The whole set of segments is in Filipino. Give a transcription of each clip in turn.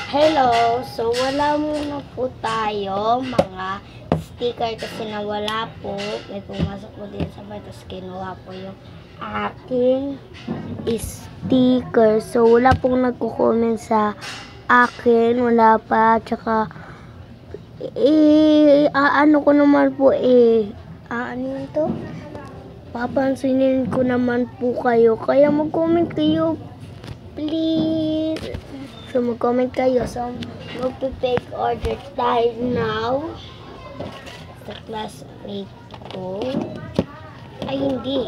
Hello! So, wala muna po tayo mga sticker kasi nawala po. May pumasok po din sa bahay, tapos kinuha po yung aking sticker. So, wala pong nagko-comment sa akin. Wala pa. Tsaka, ano ko naman po ano yun to? Papansinin ko naman po kayo. Kaya mag-comment kayo, please. So, mag-comment kayo. So, magpipake order tayo now sa classmate ko. Ay, hindi.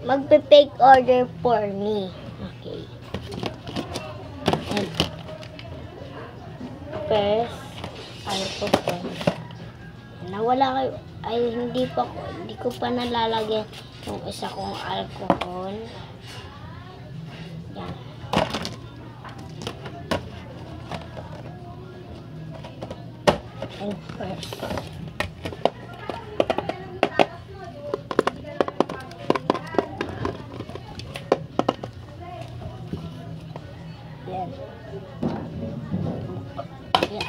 Magpipake order for me. Okay. And first, nawala kayo. Ay, hindi ko pa nalalagyan yung isa kong alcohol. Yan. And first, yan. Yeah.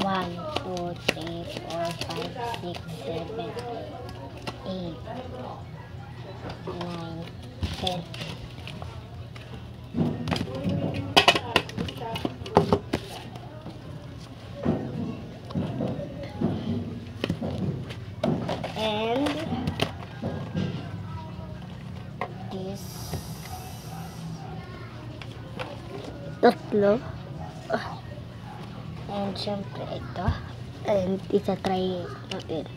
1, 2, 3, 4, 5, 6, 7, 8, 9, 10. And this tatlo. And syempre ito. And isa-try natin.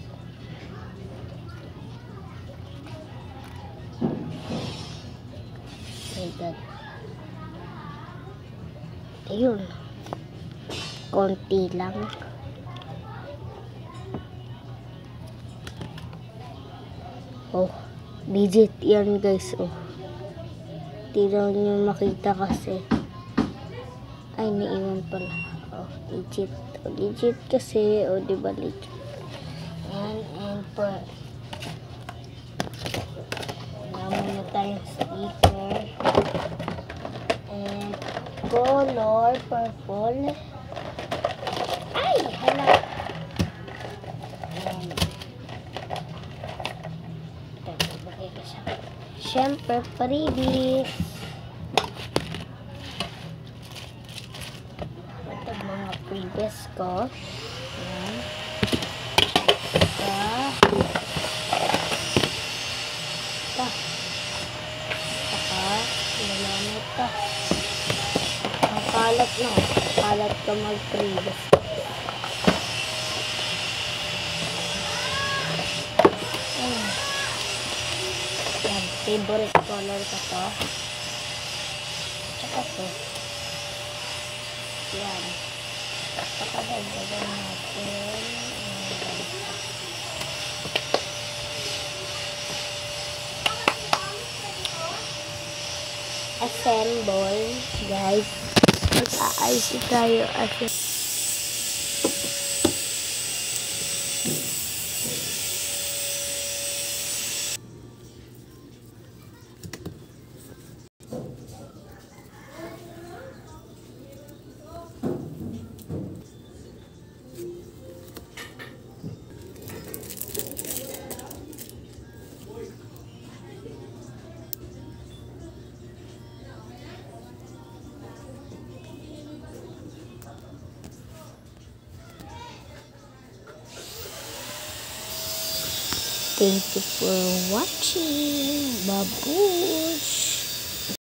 Like that. Ayun. Konti lang. Oh, legit yan guys. Oh. Hindi nyo makita kasi. Ay, naiwan pala. Oh, legit. Oh, legit kasi. Oh, diba legit? And wala muna tayong sticker. And color purple. Ay, hala. Siyempre, freebies. Ito mga freebies ko. Ayan. Ito. Saka, ilan ito. Ang kalat na. Kalat ka mag-freebies. Favorite color ko to. Tsaka to. Yan. Pakadagdagan natin. Assemble. Guys. Mag-aayos tayo. Thank you for watching. Babush!